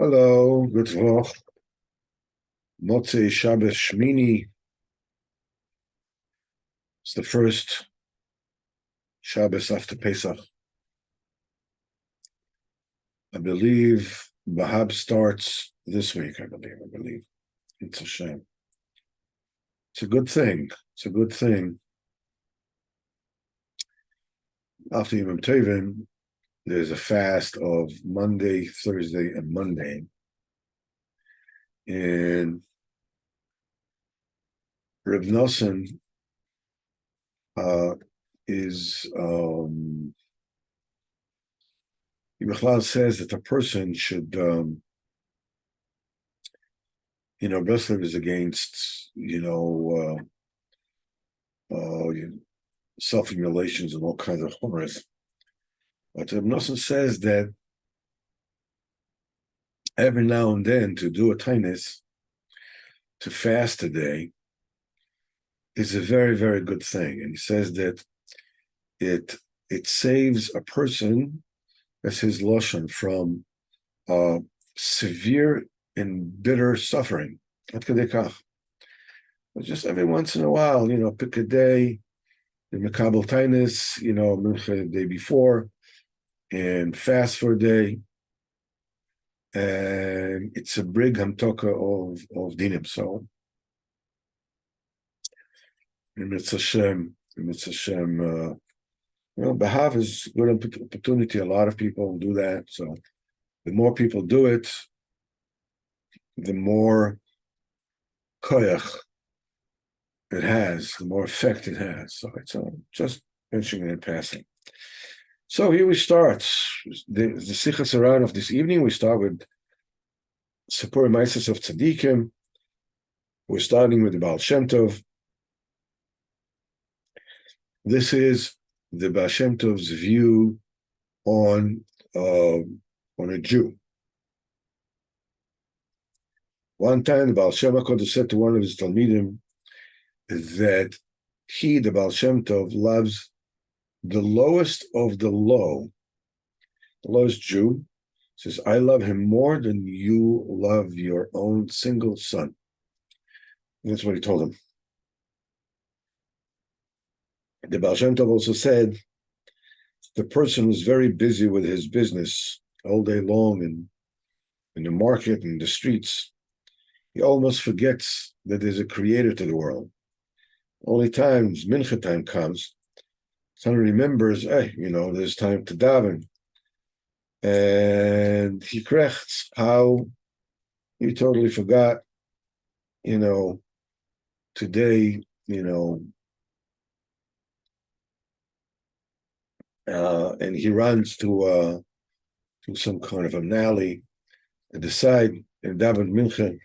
Hello, good Woch. Motzei Shabbos Shmini. It's the first Shabbos after Pesach. I believe Bahab starts this week, I believe. It's a shame. It's a good thing. It's a good thing. After Yom Tovim, there's a fast of Monday, Thursday, and Monday. And Reb Nosson Bechlal says that a person should, Breslev is against, self-immolations and all kinds of horrors. But Reb Nosson says that every now and then to do a tainus, to fast a day, is a very, very good thing. And he says that it saves a person, as his lashon, from severe and bitter suffering. But just every once in a while, pick a day, the Mekabel Tainus, Mincha the day before, and fast for a day. And it's a brig hamtoka of dinim. So, and it's Hashem, Bahav is a good opportunity. A lot of people do that. So the more people do it, the more koyach it has, the more effect it has. So it's just mentioning it in passing. So here we start. The Sichos Haran of this evening, we start with Sipurey Baal of Tzadikim. We're starting with the Baal Shemtov. This is the Baal Shemtov's view on a Jew. One time, the Baal Shem HaKodesh said to one of his Talmidim that he, the Baal Shemtov, loves the lowest of the low, the lowest Jew. Says, I love him more than you love your own single son. And that's what he told him. The Baal Shem Tov also said, the person who's very busy with his business all day long in the market and the streets, he almost forgets that there's a creator to the world. Only times mincha time comes, someone remembers, there's time to daven. And he krechts how he totally forgot, today, and he runs to some kind of an alley and decide in daven mincha,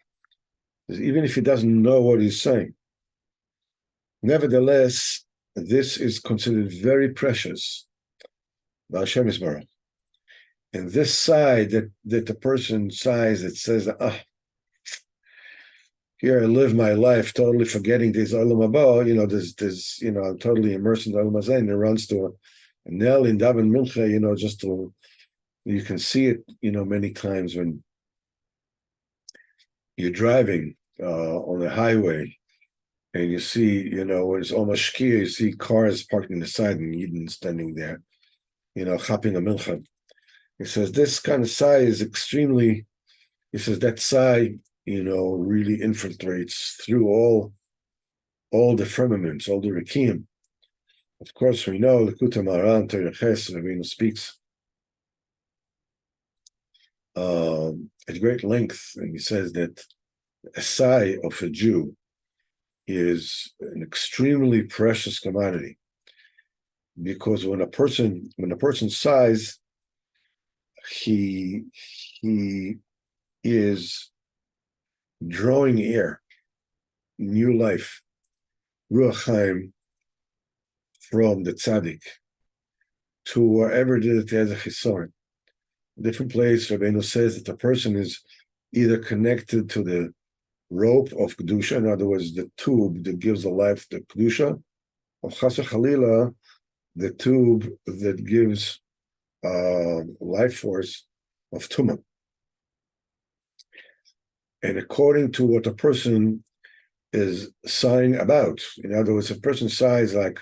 even if he doesn't know what he's saying. Nevertheless, this is considered very precious by Hashem Yisbarach. And this side that the person sighs, that says, here I live my life totally forgetting this Olam Haba, there's I'm totally immersed in the Olam Hazeh, and it runs to a nail in Daven Mincha, just to, you can see it, many times when you're driving on the highway, and you see, when it's almost shkia, you see cars parked on the side and Yidden standing there, chapping a mincha. He says this kind of sigh is extremely, he says that sigh, really infiltrates through all the firmaments, all the rekim. Of course, we know the Kutam Aran Tereches, Rabbeinu speaks at great length, and he says that a sigh of a Jew is an extremely precious commodity, because when a person sighs, he is drawing air, new life, Ruach Chaim, from the tzaddik to wherever it is has a chisaron. Different place, Rabbeinu says that the person is either connected to the rope of kedusha, in other words, the tube that gives the life, the kedusha, or chas v'chalila, the tube that gives life force of tumah. and according to what a person is sighing about. In other words, if a person sighs like,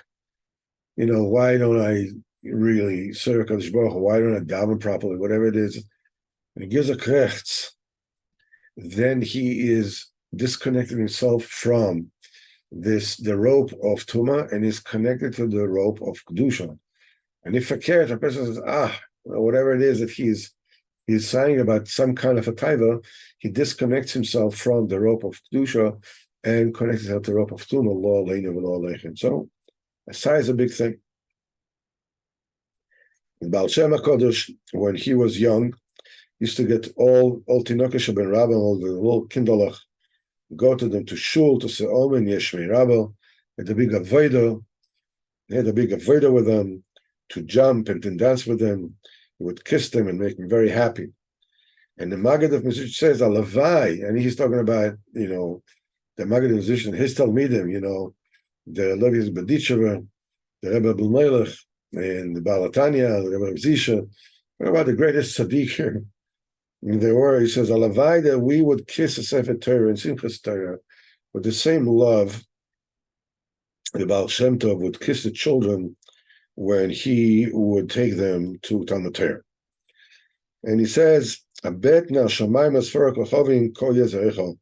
why don't I really serve Kadosh Baruch Hu? Why don't I daven properly? Whatever it is, and he gives a krechts, then he is disconnecting himself from the rope of Tuma and is connected to the rope of Kedusha. And if a person says, whatever it is that he's saying about some kind of a taiva, he disconnects himself from the rope of Kedusha and connects himself to the rope of Tuma, law, leinu, law, lechem. So a sigh is a big thing. Baal Shem HaKadosh, when he was young, used to get all Tinokesh ben Rabba, all the little kindlech, go to them to shul to say Omen Yeshmei Rabba, had a big avodah. They had a big avodah with them, to jump and to dance with them. He would kiss them and make them very happy. And the Maggid of Mesichus says Alavai, and he's talking about the Maggid of Mesichus, his Talmidim, the Levi's Bedicheva, the Rebbe Elimelech, and the Balatanya, the Rebbe Zisha, about the greatest tzaddik here. They were, he says, Alavai, that we would kiss a Sefer Torah and Simchas Torah with the same love the Baal Shemtov would kiss the children when he would take them to Talmud Torah. And he says, Abet na shamayim asfara kochavim kol yezerecha.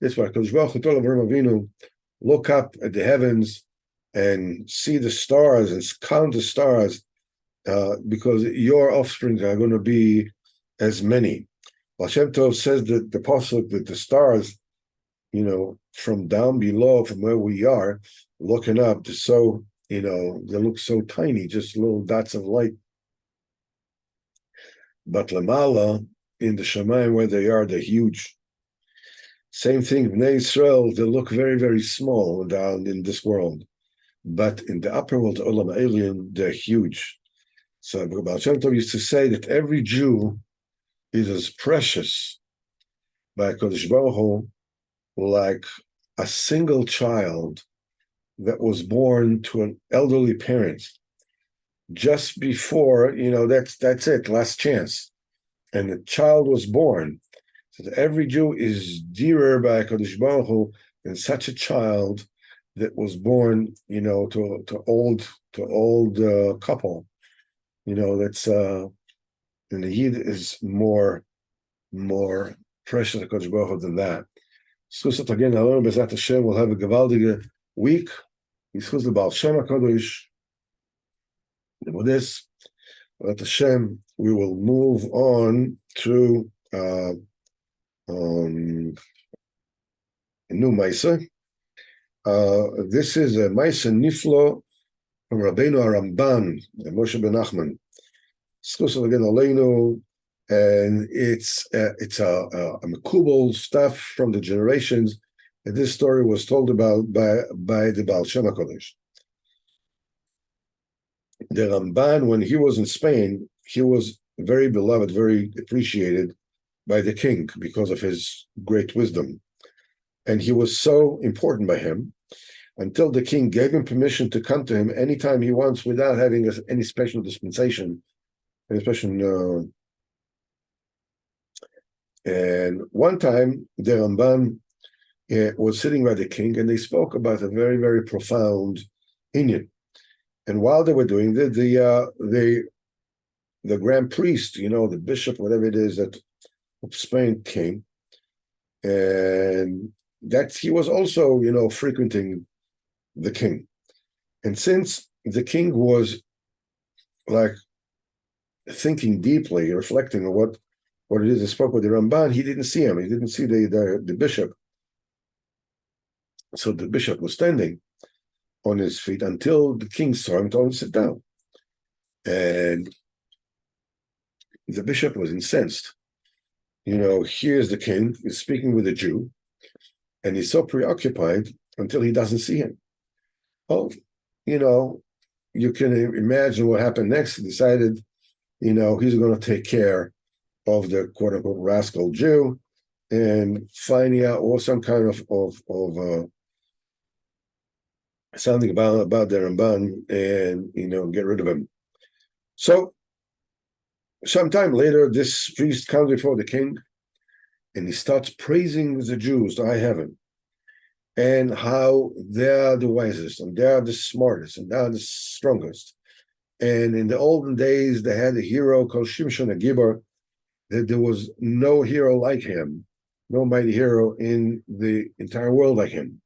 This way, Kadosh Baruch Hu told Avraham Avinu, look up at the heavens and see the stars and count the stars, because your offspring are going to be as many. Baal Shem Tov says that the pasuk that the stars, from down below, from where we are, looking up, they're so, they look so tiny, just little dots of light. But Lamala, in the Shamayim where they are, they're huge. Same thing, Bnei Yisrael, they look very, very small down in this world. But in the upper world, Olam Alien, they're huge. So Baal Shem Tov used to say that every Jew is as precious by Kodesh Baruch Hu like a single child that was born to an elderly parent just before, that's it, last chance. And the child was born. So every Jew is dearer by Kodesh Baruch Hu than such a child that was born, to old couple. That's and the Yid is more precious to Kodesh Baruch Hu than that. So again, Alon Bezat Hashem will have a Gavaldige week. Yizchus the Baal Shem HaKadosh. And with this, Bezat Hashem, we will move on to a new Maisa. This is a Maisa Niflo from Rabbeinu Aramban, Moshe ben Nachman. Yizchus again Aleinu. And it's a Mekubal stuff from the generations. And this story was told about by the Baal Shem HaKadosh. The Ramban, when he was in Spain, he was very beloved, very appreciated by the king because of his great wisdom. And he was so important by him until the king gave him permission to come to him anytime he wants without having any special dispensation, any special. And one time, the Ramban was sitting by the king, and they spoke about a very, very profound inyan. And while they were doing that, the grand priest, the bishop, whatever it is, that of Spain came, and that he was also, frequenting the king. And since the king was like thinking deeply, reflecting on what it is he spoke with the Ramban, he didn't see him. He didn't see the bishop. So the bishop was standing on his feet until the king saw him, told him to sit down. And the bishop was incensed. Here's the king, he's speaking with a Jew, and he's so preoccupied until he doesn't see him. Oh, you can imagine what happened next. He decided, he's going to take care of the quote-unquote rascal Jew and finding out or some kind of something about the Ramban and, get rid of him. So sometime later, this priest comes before the king and he starts praising the Jews to high heaven, and how they are the wisest, and they are the smartest, and they are the strongest. And in the olden days, they had a hero called Shimshon HaGibor, that there was no hero like him, no mighty hero in the entire world like him.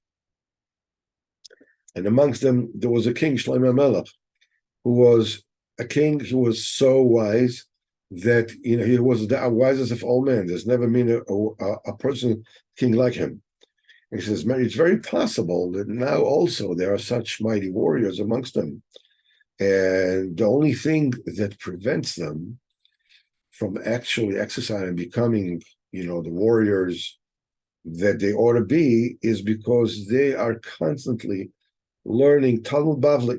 And amongst them, there was a king, Shlomo Melech, who was a king who was so wise that he was the wisest of all men. There's never been a person king like him. He says, it's very possible that now also there are such mighty warriors amongst them. And the only thing that prevents them from actually exercising and becoming, the warriors that they ought to be is because they are constantly learning Talmud Bavli.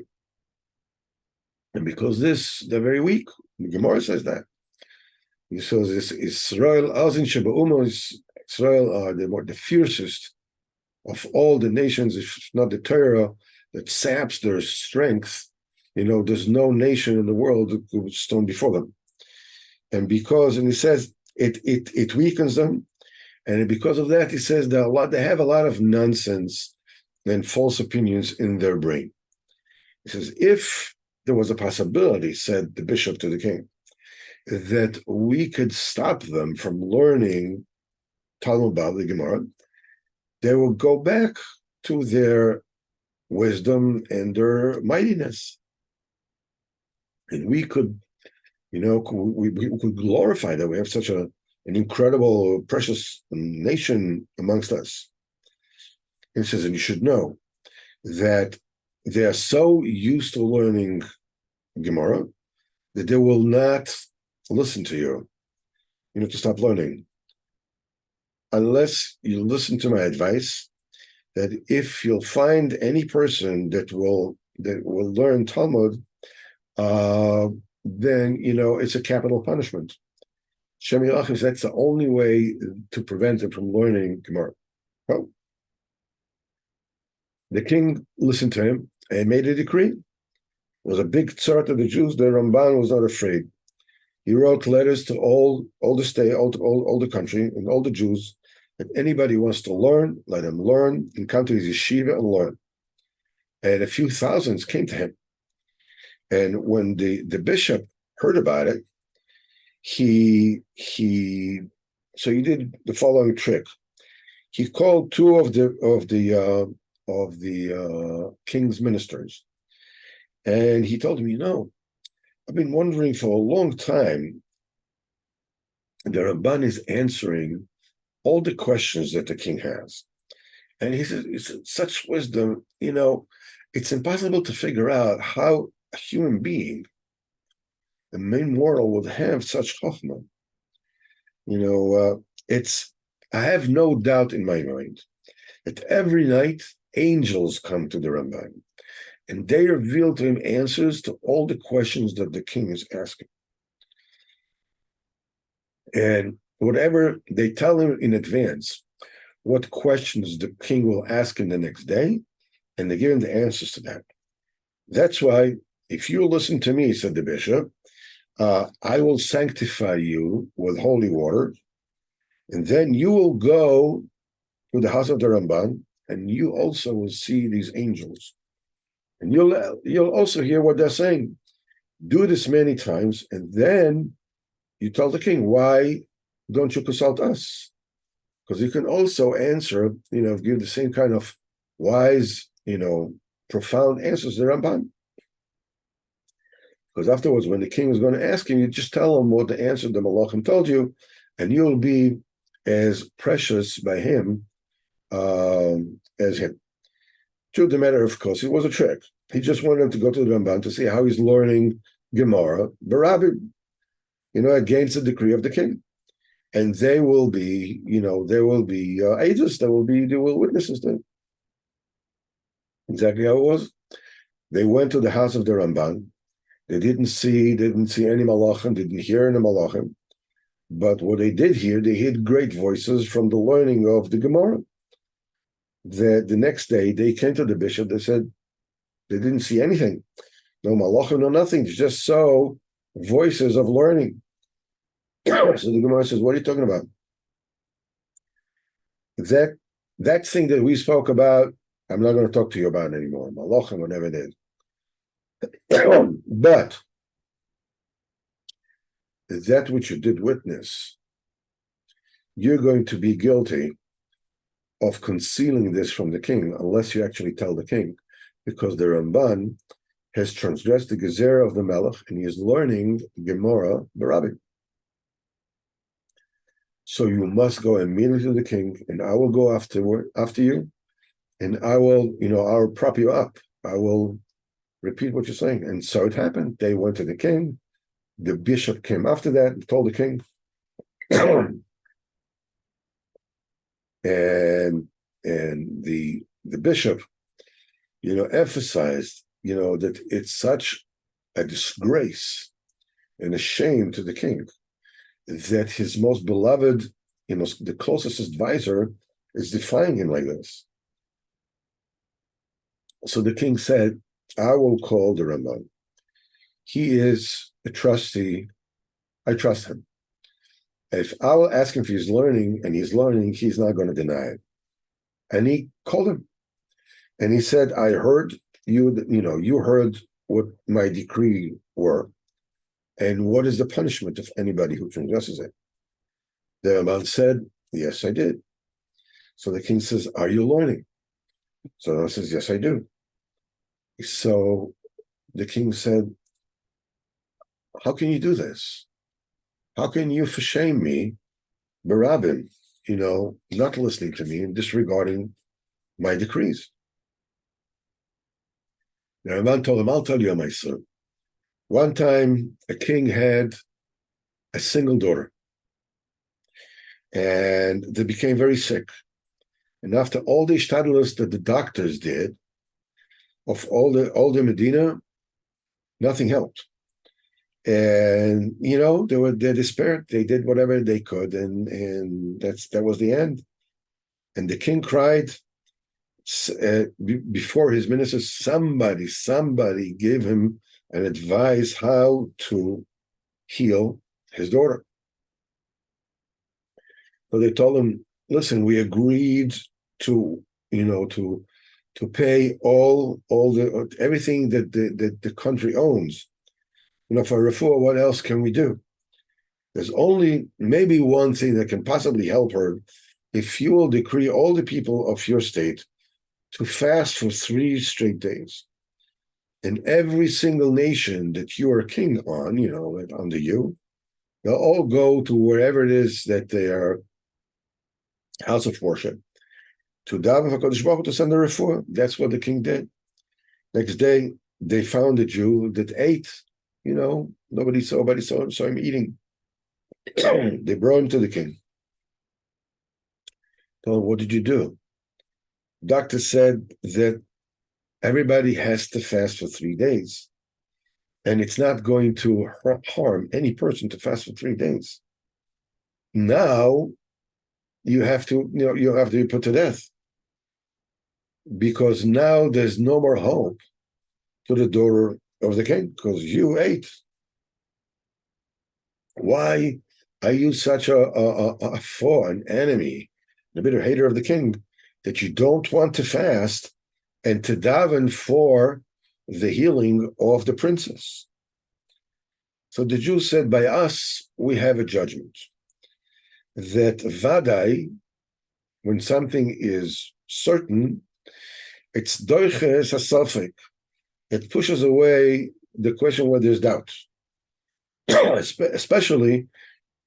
And because they're very weak. The Gemara says that. He says this Israel, Israel are the fiercest of all the nations, if not the Torah, that saps their strength. There's no nation in the world that would stand before them. And he says it weakens them. And because of that, he says they have a lot of nonsense and false opinions in their brain. He says, if there was a possibility, said the bishop to the king, that we could stop them from learning Talmud Bavli Gemara, they will go back to their wisdom and their mightiness. And we could, we could glorify that we have such an incredible, precious nation amongst us. It says, and you should know that they are so used to learning Gemara that they will not listen to you. You have to stop learning. Unless you listen to my advice, that if you'll find any person that will learn Talmud, then it's a capital punishment. Shem Yilachim, that's the only way to prevent them from learning Gemara. Well, the king listened to him and made a decree. It was a big tzar to the Jews. The Ramban was not afraid. He wrote letters to all the state, all the country, and all the Jews, that anybody who wants to learn, let him learn, and come to his yeshiva and learn. And a few thousands came to him. And when the bishop heard about it, he did the following trick. He called two of the king's ministers, and he told him, I've been wondering for a long time. The Ramban is answering all the questions that the king has, and he says it's such wisdom. It's impossible to figure out how a human being, the main mortal, would have such chokhmah. I have no doubt in my mind that every night angels come to the Ramban, and they reveal to him answers to all the questions that the king is asking. And whatever they tell him in advance, what questions the king will ask him the next day, and they give him the answers to that. That's why, if you listen to me, said the bishop, I will sanctify you with holy water, and then you will go to the house of the Ramban, and you also will see these angels. And you'll also hear what they're saying. Do this many times, and then you tell the king, why don't you consult us? Because you can also answer, give the same kind of wise, profound answers to the Ramban. Because afterwards, when the king is going to ask him, you just tell him what the answer the Malachim told you, and you'll be as precious by him as him. Truth of the matter, of course, it was a trick. He just wanted him to go to the Ramban to see how he's learning Gemara, Barabbi, against the decree of the king. And they will be, ages, they will witnesses to it. Exactly how it was. They went to the house of the Ramban. They didn't see any malachim, didn't hear any malachim. But what they did hear, they heard great voices from the learning of the Gemara. The next day, they came to the bishop. They said they didn't see anything. No malachim, no nothing. They just saw voices of learning. So the Gemara says, what are you talking about? that thing that we spoke about, I'm not going to talk to you about anymore. Malachim, whatever it is. But that which you did witness, you're going to be guilty of concealing this from the king, unless you actually tell the king, because the Ramban has transgressed the Gezerah of the Melech, and he is learning Gemara Barabbim. So you must go immediately to the king, and I will go after you, and I will prop you up. I will repeat what you're saying. And so it happened. They went to the king. The bishop came after that and told the king. and the bishop, emphasized, that it's such a disgrace and a shame to the king that his most beloved, the closest advisor is defying him like this. So the king said, I will call the Ramban. He is a trustee. I trust him. If I will ask him if he's learning, and he's learning, he's not going to deny it. And he called him. And he said, I heard you heard what my decree were. And what is the punishment of anybody who transgresses it? The Ramban said, yes, I did. So the king says, are you learning? So the Ramban says, yes, I do. So the king said, how can you do this? How can you shame me, Barabbim, not listening to me and disregarding my decrees? The Ramban told him, I'll tell you, my son. One time, a king had a single daughter, and they became very sick. And after all the ishtadlus that the doctors did, of all the Medina, nothing helped. And they're desperate. They did whatever they could, and that was the end. And the king cried before his ministers. Somebody gave him an advice how to heal his daughter. So they told him, "Listen, we agreed to pay all the everything that the country owns. For refuah, what else can we do? There's only maybe one thing that can possibly help her, if you will decree all the people of your state to fast for 3 straight days. And every single nation that you are king on, under you, they'll all go to wherever it is that they are house of worship, to daven for Kodesh Baruch Hu to send a refuah." That's what the king did. Next day, they found a Jew that ate. Nobody saw him eating. They brought him to the king. Told him, what did you do? Doctor said that everybody has to fast for 3 days. And it's not going to harm any person to fast for 3 days. Now, you have to be put to death. Because now there's no more hope to the daughter of the king, because you ate. Why are you such a foe, an enemy, a bitter hater of the king, that you don't want to fast and to daven for the healing of the princess? So the Jews said, by us, we have a judgment that vadai, when something is certain, it's doiches hasafek. It pushes away the question where there's doubt, especially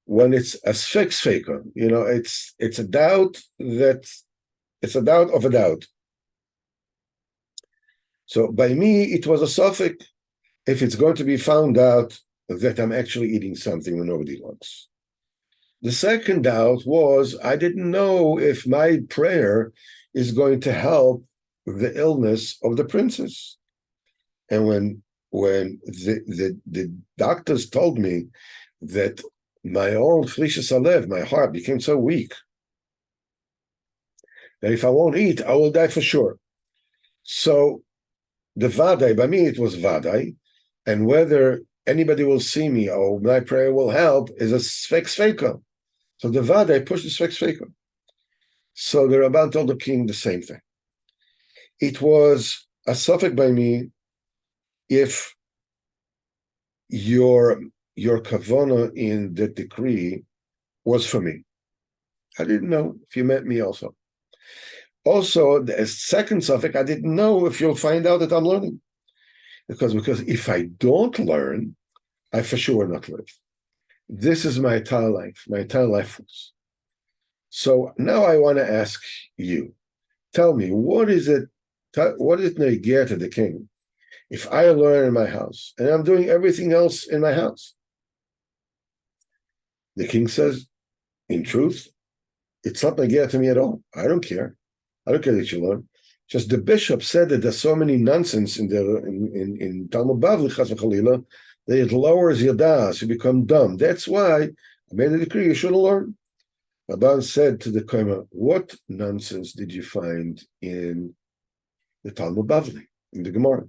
when it's a sfek faker. It's a doubt it's a doubt of a doubt. So by me, it was a suffix if it's going to be found out that I'm actually eating something when nobody looks. The second doubt was I didn't know if my prayer is going to help the illness of the princess. And when the doctors told me that my own Sichos Haran, my heart became so weak that if I won't eat, I will die for sure. So the vadai, by me it was vadai, and whether anybody will see me or my prayer will help is a sfek sveka. So the vadai pushed the sfek sveka. So the Rabban told the king the same thing. It was a suffix by me if your kavana in the decree was for me. I didn't know if you meant me also. Also, the second suffix, I didn't know if you'll find out that I'm learning. Because if I don't learn, I for sure will not live. This is my entire life. My entire life was. So now I want to ask you, tell me, what is it negir to the king if I learn in my house and I'm doing everything else in my house? The king says, in truth, it's not negir to me at all. I don't care. I don't care that you learn. Just the bishop said that there's so many nonsense in Talmud Bavli, Chas v'Chalila, that it lowers your das, you become dumb. That's why I made a decree you shouldn't learn. Rabban said to the Koima, what nonsense did you find in the Talmud Bavli, in the Gemara?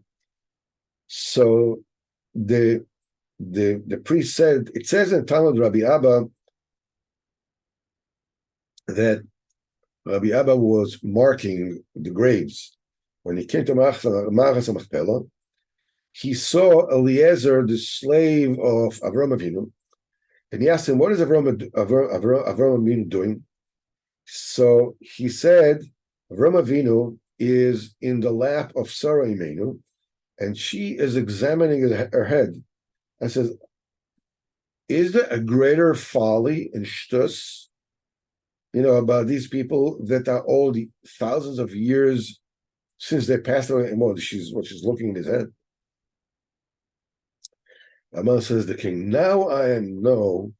So the priest said, it says in Talmud Rabbi Abba that Rabbi Abba was marking the graves. When he came to Machas HaMachpelah, he saw Eliezer, the slave of Avram Avinu, and he asked him, what is Avram Avinu doing? So he said, Avram Avinu is in the lap of Sarah Imenu, and she is examining her head. I says, is there a greater folly in shtus, about these people that are all the thousands of years since they passed away? And she's looking in his head. Aman says the king, now I know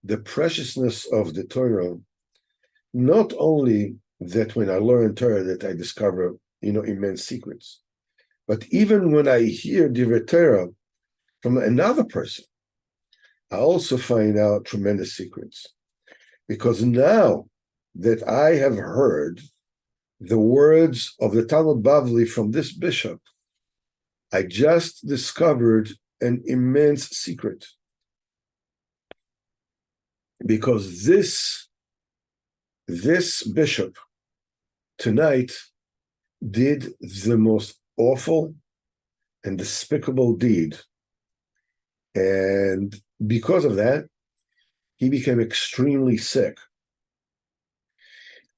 the preciousness of the Torah, not only that when I learn Torah that I discover, immense secrets, but even when I hear Divrei Torah from another person, I also find out tremendous secrets. Because now that I have heard the words of the Talmud Bavli from this bishop, I just discovered an immense secret. Because this bishop tonight did the most awful and despicable deed. And because of that, he became extremely sick.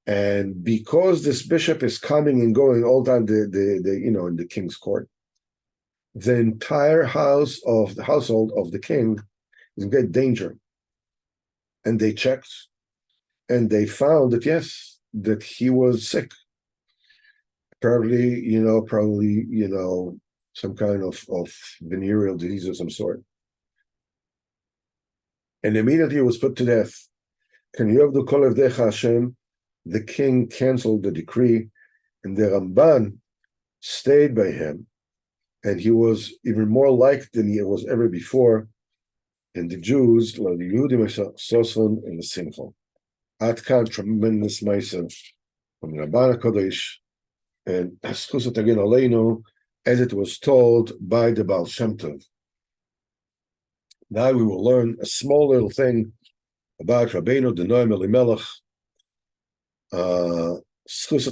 And because this bishop is coming and going all the time, in the king's court, the entire household of the king is in great danger. And they checked, and they found that yes, that he was sick. Probably, some kind of venereal disease of some sort. And immediately he was put to death. Can you have the kol avdecha Hashem? The king canceled the decree, and the Ramban stayed by him, and he was even more liked than he was ever before. And the Jews, the Yehudim, Soson, and the Simcha. Ad kan tremendous ma'aser from the Rabban HaKodesh, and Sichos Haran, as it was told by the Baal Shemtov. Now we will learn a small little thing about Rabbeinu the Rebbe Elimelech. Sichos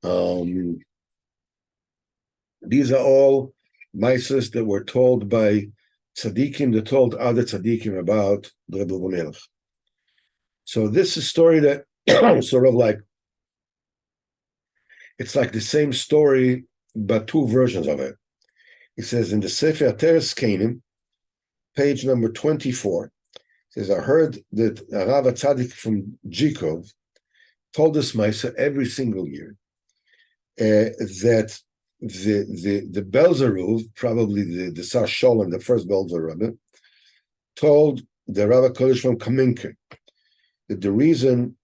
Haran. These are all ma'ases that were told by tzaddikim that told other tzaddikim about the Rebbe Elimelech. So this is a story that sort of like, it's like the same story, but two versions of it. It says in the Sefer Teres Kainim, page number 24, it says, I heard that Rav Tzaddik from Jikov told this Maisa every single year that the Belzeruv, probably the Sar Sholem, the first Belzer Rebbe, told the Rav HaKodesh from Kaminke that the reason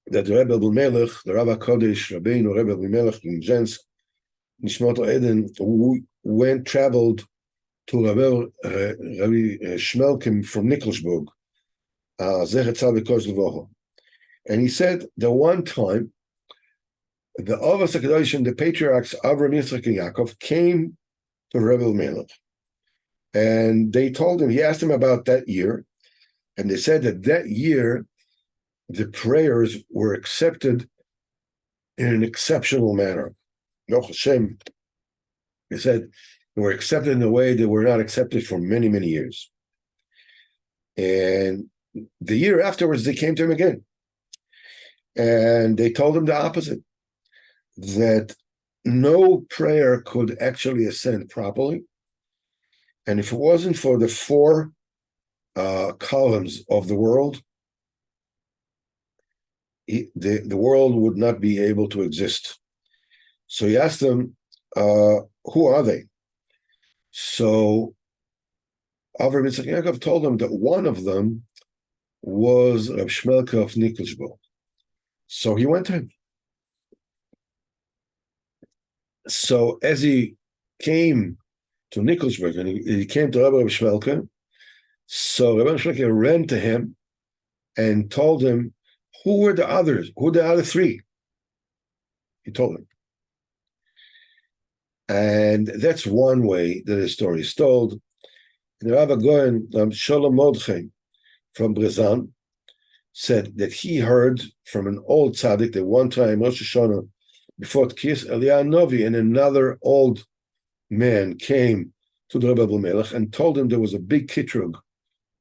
that the Rebbe Elimelech, the Rav HaKodesh, Rabbeinu Rebbe Elimelech in Jensk, Nishmato Eden, who traveled to Rabbi Shmelkim from Nikolsburg, Zecher Tzal V'Kosh Levoho. And he said that one time, the Avos HaKadoshim, the patriarchs Avram, Yitzchak, and Yaakov, came to Rebbe Elimelech. And they told him, he asked him about that year, and they said that year, the prayers were accepted in an exceptional manner. Baruch Hashem, he said, they were accepted in a way that were not accepted for many, many years. And the year afterwards, they came to him again. And they told him the opposite, that no prayer could actually ascend properly. And if it wasn't for the four columns of the world, the world would not be able to exist. So he asked them, who are they? So Avraham Yitzchak Yaakov told him that one of them was Reb Shmelka of Nikolsburg. So he went to him. So as he came to Nikolsburg and he came to Reb Shmelka, so Reb Shmelka ran to him and told him, who were the others? Who the other three? He told him. And that's one way that the story is told. And the Rabbi Goyen, Shalom Mordechai from Brezan, said that he heard from an old tzaddik that one time, Rosh Hashanah, before Tkiyas, Eliyahu Novi and another old man came to the Rebbe Elimelech and told him there was a big kitrug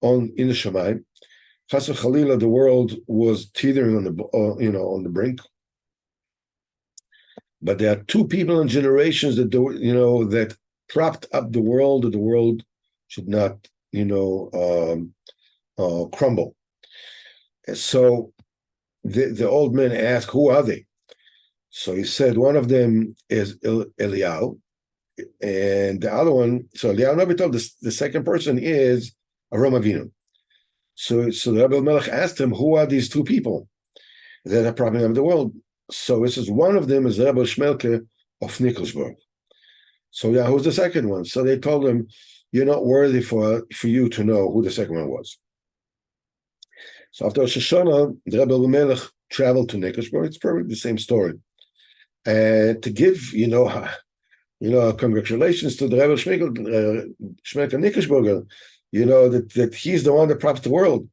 in the Shamayim. Chas v'chalila, the world was teetering on the brink. But there are two people in generations that that propped up the world, that the world should not crumble. And so the old man asked, who are they? So he said one of them is Eliyahu, and the other one, so Eliyahu Navi told the second person is Avraham Avinu. So the Rebbe Elimelech asked him, who are these two people that are propping up the world? So he says one of them is Rebbe Shmelke of Nikolsburg. So yeah, who's the second one? So they told him, you're not worthy for you to know who the second one was. So after Rosh Hashanah, the Rebbe Elimelech traveled to Nikolsburg. It's probably the same story. And to give, congratulations to the Rebbe Shmelke Nikolsburger, that he's the one that props the world.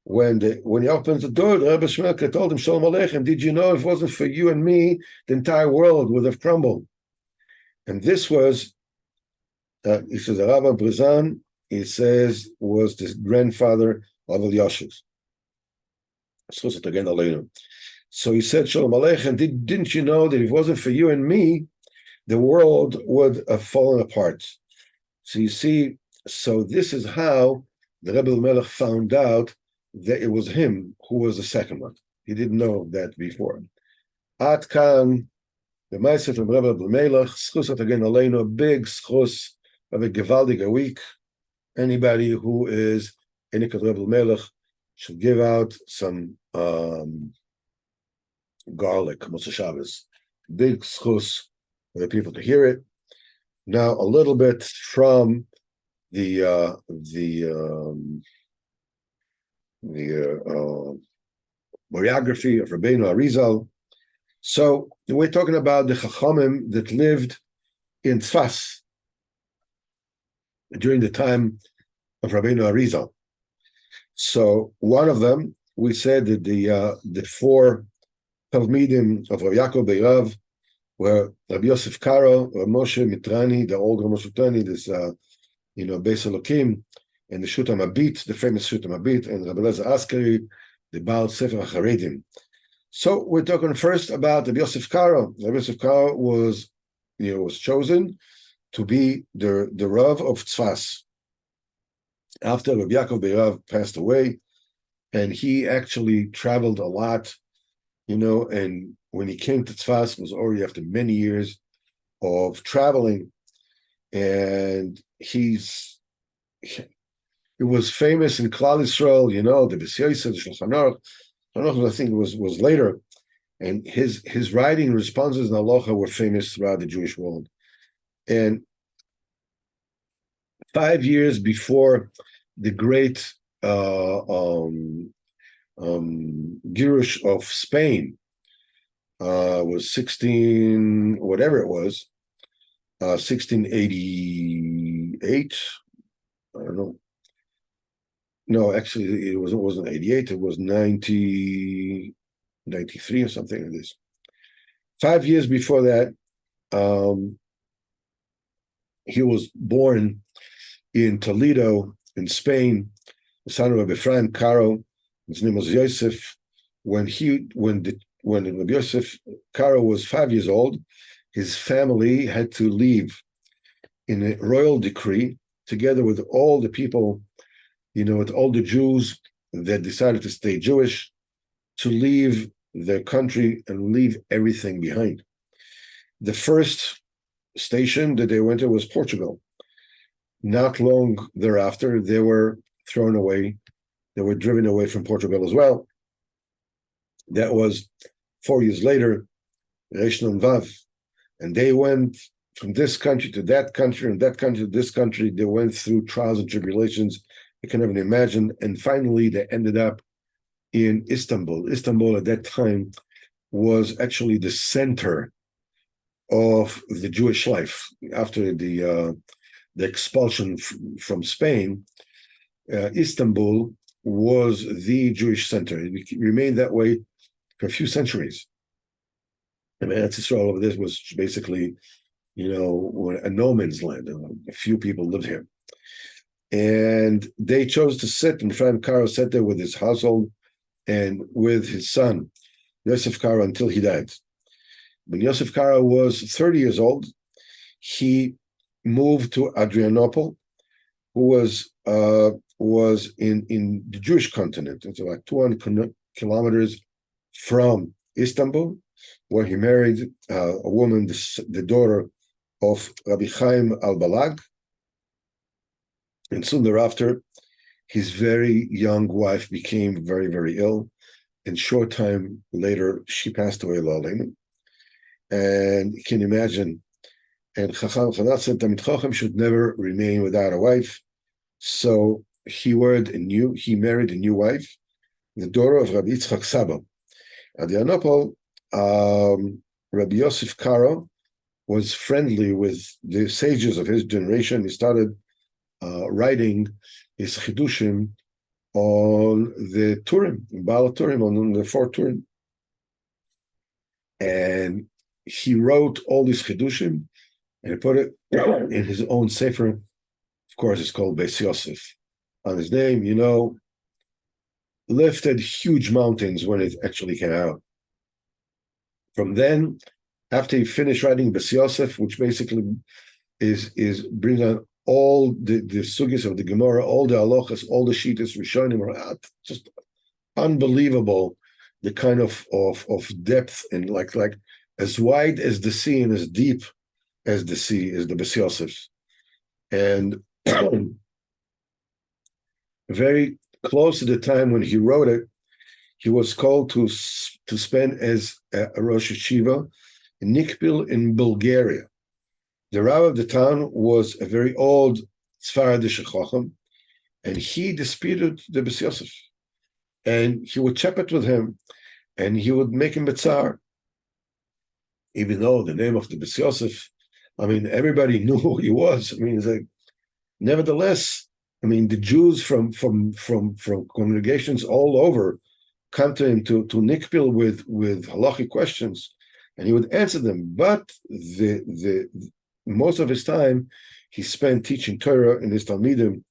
When he opens the door, the Rebbe Shmelke told him, Shalom Aleichem, did you know if it wasn't for you and me, the entire world would have crumbled? And this was, he says, the Rabbi Brezan, he says, was the grandfather of Elyashiv. So he said, Shalom Aleichem, didn't you know that if it wasn't for you and me, the world would have fallen apart? So you see, so this is how the Rebbe Elimelech found out that it was him who was the second one. He didn't know that before. At Kan, the Meister from Rebbe Elimelech, schus hat again aleinu, a big schus of a gewaldige week. Anybody who is in Rebbe Elimelech should give out some garlic, Moshe Shabbos. Big schus for the people to hear it. Now a little bit from the biography of Rabbeinu Arizal. So we're talking about the Chachamim that lived in Tzfas during the time of Rabbeinu Arizal. So one of them, we said that the four Talmidim of Rav Yaakov Beirav were Rabbi Yosef Karo, Rav Moshe Mitrani, the old Rav Moshe Mitrani, this Beis Elokim, and the Shut HaMabit, the famous Shut HaMabit, and Rabbi Elazar Askari, the Baal Sefer HaCharedim. So we're talking first about Rabbi Yosef Karo. Rabbi Yosef Karo was chosen to be the Rav of Tzfas after Rabbi Yaakov Beirav passed away, and he actually traveled a lot, and when he came to Tzfas, it was already after many years of traveling, and he was famous in Klal Yisrael, the Beis Yosef, the Shulchan Aruch, I think it was later, and his writing responses in halacha were famous throughout the Jewish world. And 5 years before the great Girush of Spain was 1688, I don't know. no, actually, it wasn't 88. It was 93 or something like this. 5 years before that, he was born in Toledo, in Spain, the son of Rabbi Ephraim Caro. His name was Yosef. When Rabbi Yosef Caro was 5 years old, his family had to leave in a royal decree, together with all the people, with all the Jews that decided to stay Jewish, to leave their country and leave everything behind. The first station that they went to was Portugal. Not long thereafter, they were thrown away. They were driven away from Portugal as well. That was 4 years later, Reish Nun Vav. And they went from this country to that country, and that country to this country. They went through trials and tribulations you can even imagine. And finally, they ended up in Istanbul. Istanbul at that time was actually the center of the Jewish life after the expulsion from Spain. Istanbul was the Jewish center. It remained that way for a few centuries. And Eretz Yisrael over this was basically, a no man's land. A few people lived here. And they chose to sit, and Ephraim Caro sat there with his household and with his son, Yosef Caro, until he died. When Yosef Caro was 30 years old, he moved to Adrianople, who was in the Jewish continent. It's like 200 kilometers from Istanbul, where he married a woman, the daughter of Rabbi Chaim al-Balag. And soon thereafter, his very young wife became very, very ill. And short time later, she passed away, La'aleinu. And you can imagine, and Chacham said, Tamid Chacham should never remain without a wife. So he married a new wife, the daughter of Rabbi Yitzchak Saba. At Adrianople, Rabbi Yosef Caro was friendly with the sages of his generation. He started writing his chidushim on the Turim, Baal Turim, on the 4 Turim. And he wrote all these chidushim and he put it in his own sefer. Of course, it's called Beis Yosef. On his name, lifted huge mountains when it actually came out. From then, after he finished writing Beis Yosef, which basically is bring on all the sugis of the Gemara, all the halachas, all the shittas, Rishonim are out, just unbelievable. The kind of depth and like as wide as the sea and as deep as the sea is the Beis Yosef. And very close to the time when he wrote it, he was called to spend as a Rosh Yeshiva in Nikpil in Bulgaria. The Rav of the town was a very old Sfaradish Chacham, and he disputed the Beis Yosef. And he would chepet with him, and he would make him betzar. Even though the name of the Beis Yosef, everybody knew who he was. It's like, nevertheless, the Jews from congregations all over come to him to nikpil with halachic questions, and he would answer them. But the most of his time he spent teaching Torah in his Talmidim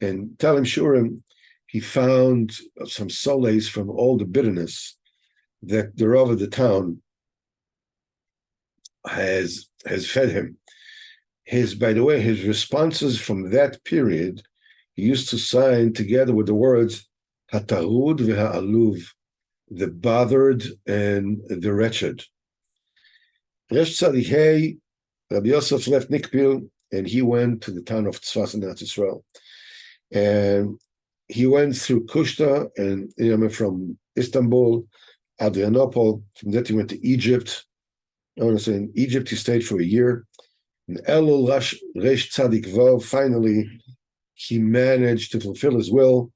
and telling shurim. He found some solace from all the bitterness that the Rav of the town has fed him. By the way, his responses from that period, he used to sign together with the words "Hatarud v'ha'aluv," the bothered and the wretched. Resh Tzadikei, Rabbi Yosef left Nikpil and he went to the town of Tzfas in Eretz Yisrael. And he went through Kushta and from Istanbul, Adrianople. From that he went to Egypt. I want to say in Egypt he stayed for a year. In Elul Resh Tzadik Vav, finally he managed to fulfill his will,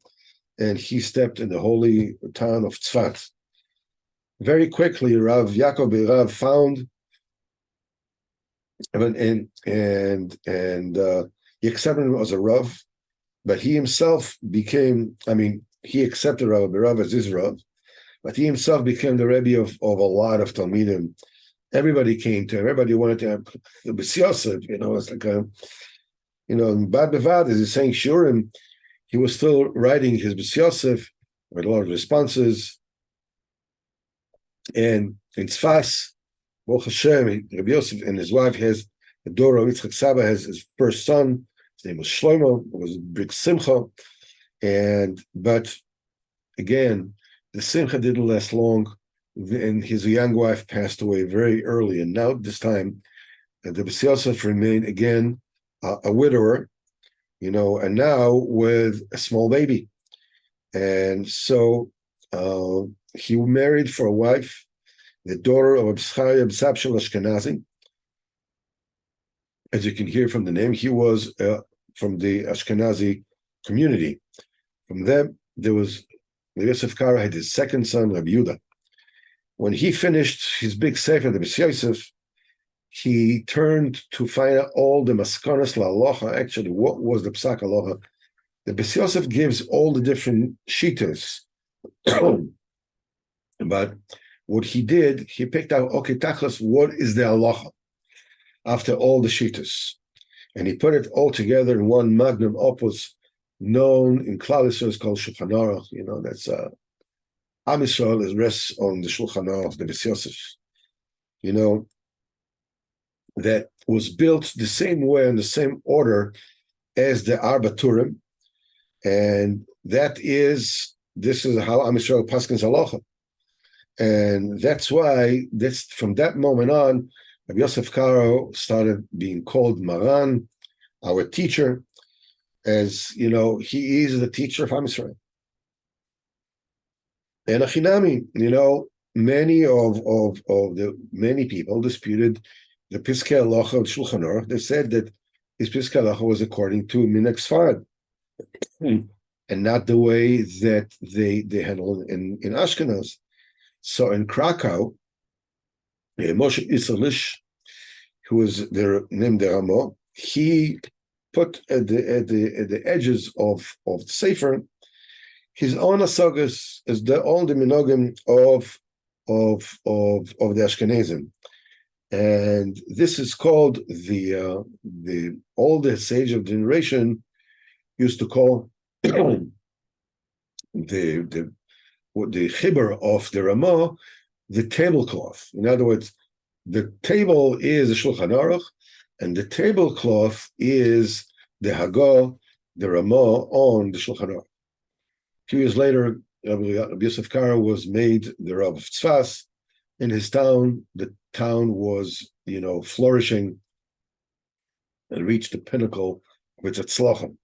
and he stepped in the holy town of Tzfat. Very quickly, Rav Yaakov Berav found and he accepted him as a Rav. but he himself became, he accepted Rav as his Rav, but he himself became the Rebbe of a lot of Talmidim. Everybody came to him. Everybody wanted to have the B'si Yosef, it's like Bad Bevad, as he's saying Shurim, he was still writing his B'si Yosef with a lot of responses. And in Tzfas, Baruch Hashem, Rabbi Yosef and his wife has a daughter, Yitzchak Saba has his first son. His name was Shlomo. It was a big simcha. But again, the simcha didn't last long, and his young wife passed away very early. And now this time, the B'si Yosef remained again a widower, and now with a small baby. And so he married for a wife, the daughter of Abschaya B'Sapshel Ashkenazi. As you can hear from the name, he was from the Ashkenazi community. From them, there was Yosef Karo had his second son, Rabbi Yehuda. When he finished his big sefer, the B'si Yosef, he turned to find out all the maskanas la'alocha. Actually, what was the psak aloha? The B'si Yosef gives all the different shitas, but what he did, he picked out, okay, tachlis, what is the aloha after all the shitas? And he put it all together in one magnum opus known in Klal Yisrael, is called Shulchan Aruch. That's Am Yisrael is rests on the Shulchan Aruch, the B'si Yosef. That was built the same way in the same order as the Arba Turim, and this is how Am Yisrael paskins halacha, and that's why from that moment on, Rabbi Yosef Karo started being called Maran, our teacher, as he is the teacher of Am Yisrael. And Achinami, many people disputed the Piskei Halacha of Shulchan Aruch. They said that his Piskei Halacha was according to Minhag Sfarad, and not the way that they handled in Ashkenaz. So in Krakow, Moshe Isserlich, who was named the Ramo, he put at the edges of the Sefer his own asagas as all the minogim of the Ashkenazim. And this is called the sage of generation used to call the chibur of the Ramah the tablecloth. In other words, the table is the Shulchan Aruch, and the tablecloth is the Hagah, the Ramah on the Shulchan Aruch. A few years later, Rabbi Yosef Karo was made the Rav of Tzfas. In his town, the town was, flourishing and reached the pinnacle of its atzlachim.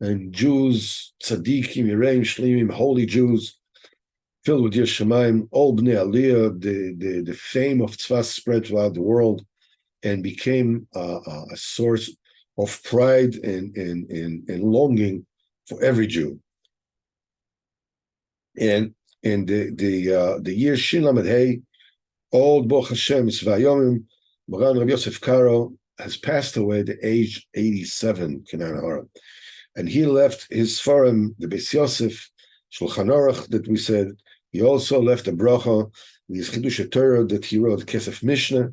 And Jews, tzaddikim, yireim, shlimim, holy Jews, filled with Yiras Shamayim, all bnei aliyah, the fame of Tzfas spread throughout the world and became a source of pride and longing for every Jew. And in the year Shin Lamed Hey, old Baruch Hashem Svayomim, Moran Rabbi Yosef Karo has passed away at the age 87, Kenan Hara. And he left his Sfarim, the B'si Yosef, Shulchan Aruch that we said. He also left a bracha, his Chidush Torah that he wrote, Kesef Mishnah.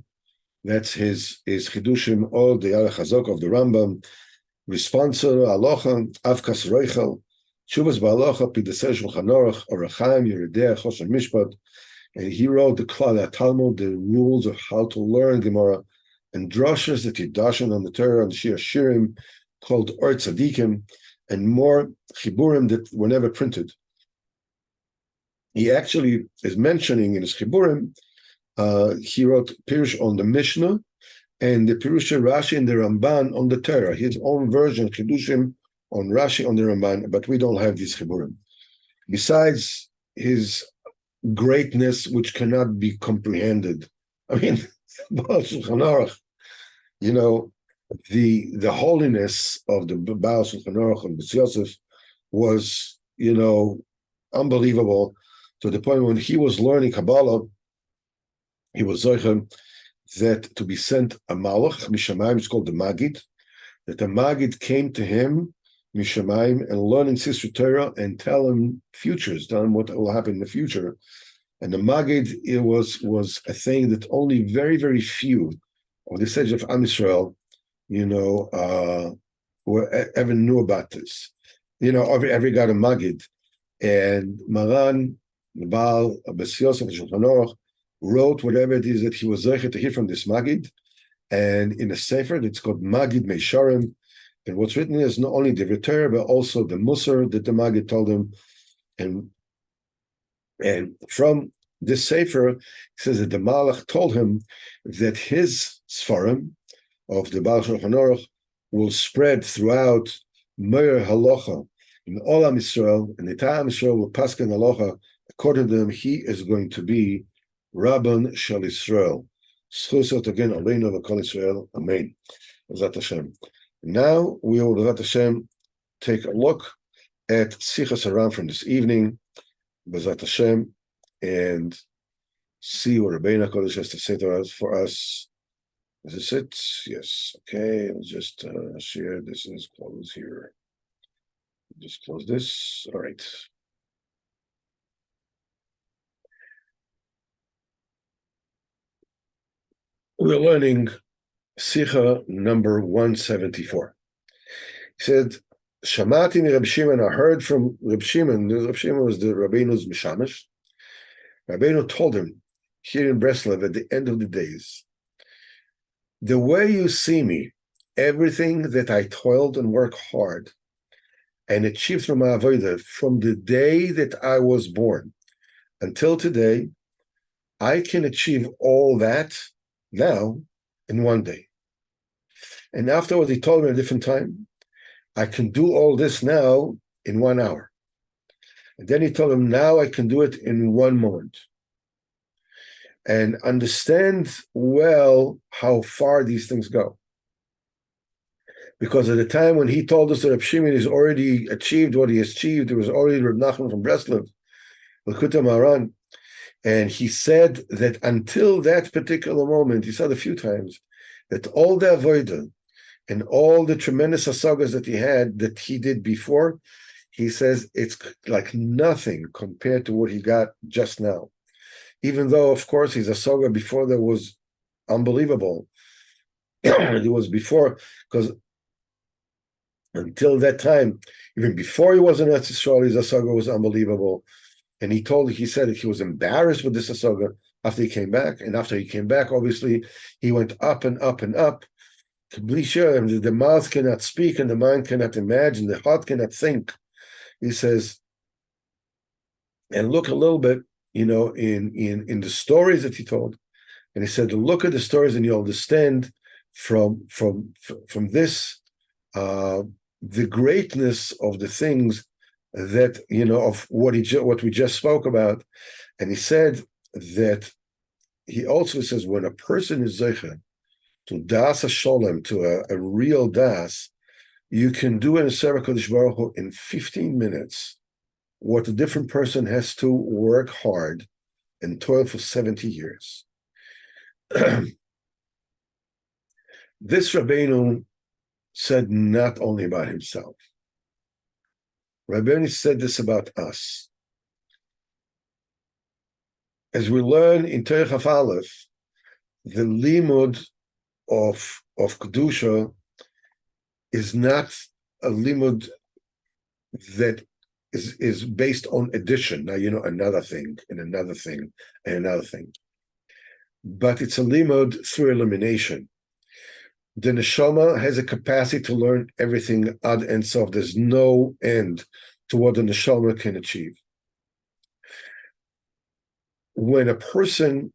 That's his Chidushim, all the Yarech Hazok of the Rambam, Responser, Alocha, Avkas Reichel, Shuvas Ba'alocha, Pidaseh Shulchan Aruch, Orachaim, Yerideh, Choshen Mishpat. And he wrote the Klal Talmud, the rules of how to learn Gemara, and drashas that he dashen on the Torah and Shir Shirim, called Or Tzadikim, and more chiburim that were never printed. He actually is mentioning in his chiburim, he wrote Pirush on the Mishnah, and the Pirush Rashi and the Ramban on the Torah, his own version, Chidushim on Rashi on the Ramban, but we don't have these chiburim. Besides his greatness, which cannot be comprehended. The holiness of the Baal Shulchan Aruch and B'si Yosef was, unbelievable, to the point when he was learning Kabbalah, he was zocher that to be sent a malach, Mishamayim, it's called the Magid, that the Magid came to him Mishamayim, and learning Sisra Torah and tell him what will happen in the future. And the Magid, it was a thing that only very, very few of the sage of Am Yisrael, ever knew about this. Every got a Magid. And Maran, the Baal, Sichos Haran, wrote whatever it is that he was zeicher to hear from this Magid. And in a sefer, it's called Magid Meisharim. And what's written is not only the Torah, but also the Musar that the Magid told him. And from this sefer, it says that the Malach told him that his Sfarim of the Baal Shulchan will spread throughout Meir Halacha in all Am Yisrael, and the entire Am Yisrael will paskin Halacha. According to them, he is going to be Rabban Shel Yisrael. Schusot again, Aleinu v'Kol Yisrael. Amen. B'ezrat Hashem. Now we will, B'ezrat Hashem, take a look at Sichos Haran from this evening, B'ezrat Hashem, and see what Rebbeinu HaKodesh has to say to us for us. Is this it? Yes. Okay. Let's just share. This is close here. Just close this. All right. We're learning Sicha number 174. He said, Shamati mi Reb Shimon, I heard from Reb Shimon. Reb Shimon was the Rabbeinu's Mishamish. Rabbeinu told him here in Breslov at the end of the days, the way you see me, everything that I toiled and worked hard and achieved through my avodah from the day that I was born until today, I can achieve all that now in one day. And afterwards, he told me at a different time, I can do all this now in 1 hour. And then he told him, now I can do it in 1 moment. And understand well how far these things go. Because at the time when he told us that Reb Shimon has already achieved what he has achieved, there was already Reb Nachman from Breslov, L'Kutam Haran, and he said that until that particular moment, he said a few times, that all the avodah and all the tremendous asagas that he had, that he did before, he says it's like nothing compared to what he got just now. Even though, of course, his asaga before that was unbelievable. It was before, because until that time, even before he was in Eretz Yisrael, his asaga was unbelievable. And he said that he was embarrassed with this asaga after he came back. And after he came back, obviously, he went up and up and up. The mouth cannot speak and the mind cannot imagine, the heart cannot think. He says, and look a little bit, in the stories that he told. And he said, look at the stories and you'll understand from this, the greatness of the things that, of what we just spoke about. And he said that he also says, when a person is zeicher to das sholem, to a real das, you can do in a Sefer Kodesh Baruch Hu in 15 minutes what a different person has to work hard and toil for 70 years. This Rabbeinu said not only about himself. Rabbeinu said this about us. As we learn in Terech Chaf Aleph, the limud of Kedusha is not a limud that is based on addition. Now, another thing and another thing and another thing. But it's a limud through elimination. The neshama has a capacity to learn everything ad and sof. There's no end to what the neshama can achieve. When a person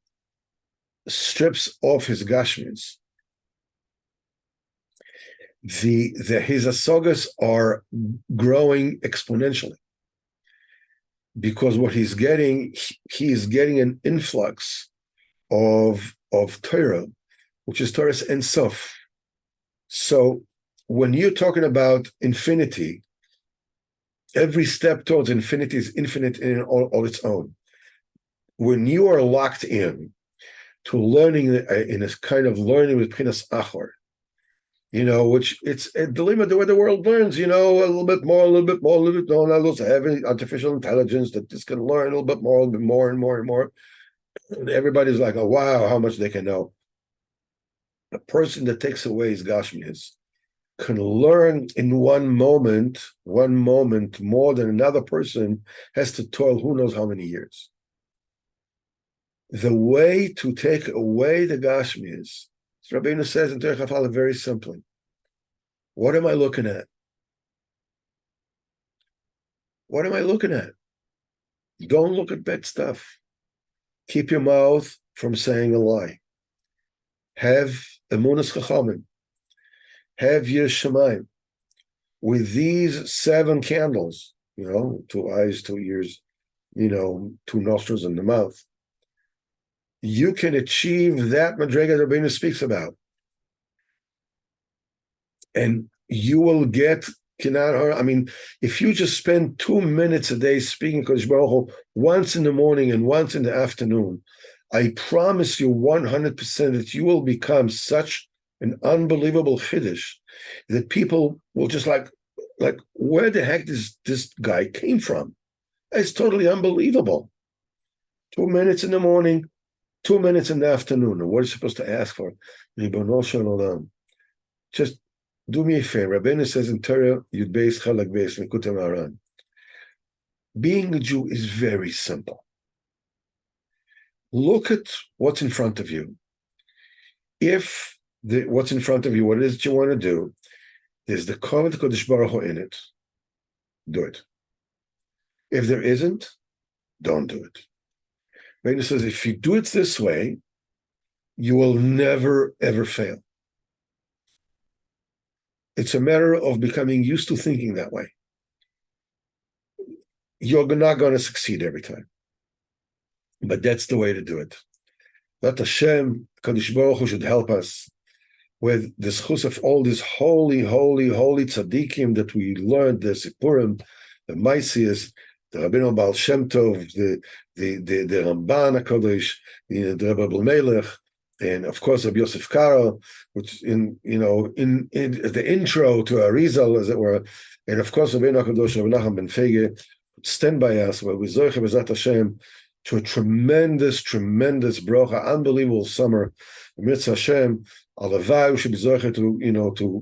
strips off his gashmis, his asagas are growing exponentially, because what he's getting, he is getting an influx of Torah, which is Torah's Ein Sof. So when you're talking about infinity, every step towards infinity is infinite in all its own. When you are locked in to learning in a kind of learning with Pinas Achor, which it's a dilemma the way the world learns, a little bit more, a little bit more, a little bit more. Now those having artificial intelligence that just can learn a little bit more and more and more and more. And everybody's like, oh, wow, how much they can know. A person that takes away his gashmias can learn in one moment more than another person has to toil who knows how many years. The way to take away the gashmias, Rabbeinu says in Terech HaFala very simply, what am I looking at? What am I looking at? Don't look at bad stuff. Keep your mouth from saying a lie. Have emunas chachamim. Have yiras shamayim. With these 7 candles, 2 eyes, 2 ears, 2 nostrils in the mouth, you can achieve that madrega that Rabbeinu speaks about. And you will get if you just spend 2 minutes a day speaking Kodesh Baruch Hu, once in the morning and once in the afternoon, I promise you 100% that you will become such an unbelievable chiddush that people will just like where the heck this guy came from? It's totally unbelievable. 2 minutes in the morning, 2 minutes in the afternoon. And what are you supposed to ask for? Just do me a favor. Rabbeinu says in Torah, Yud Beis Chalak Beis Mekutem Haran. Being a Jew is very simple. Look at what's in front of you. If what's in front of you, what it is that you want to do, there's the Kavod Kodesh Baruch Hu in it, do it. If there isn't, don't do it. Rabbeinu says, if you do it this way, you will never, ever fail. It's a matter of becoming used to thinking that way. You're not going to succeed every time. But that's the way to do it. That Hashem, Kadosh Baruch Hu should help us with the schus of all these holy, holy, holy tzaddikim that we learned, the Sipurim, the Maisias, the Rebbe Baal Shemtov, the Ramban HaKadosh, the Rebbe Elimelech, and of course Rabbi Yosef Karo, which in the intro to Arizal, as it were, and of course Rabbi HaKadosh, Rabbi Nachman ben Fege, stand by us where we zoche b'zat Hashem to a tremendous, tremendous bracha, unbelievable summer. Mitzvah Hashem, alavai we should be zoche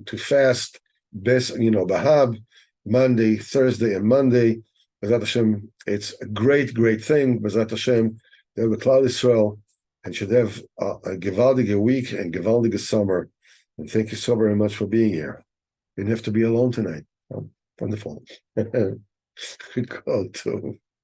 to fast, best Bahab, Monday, Thursday, and Monday. B'zat Hashem, it's a great, great thing. B'zat Hashem, they're the Klal Yisrael, and should have a gewaldige week and gewaldige summer. And thank you so very much for being here. You didn't have to be alone tonight. Oh, wonderful. Good call, too.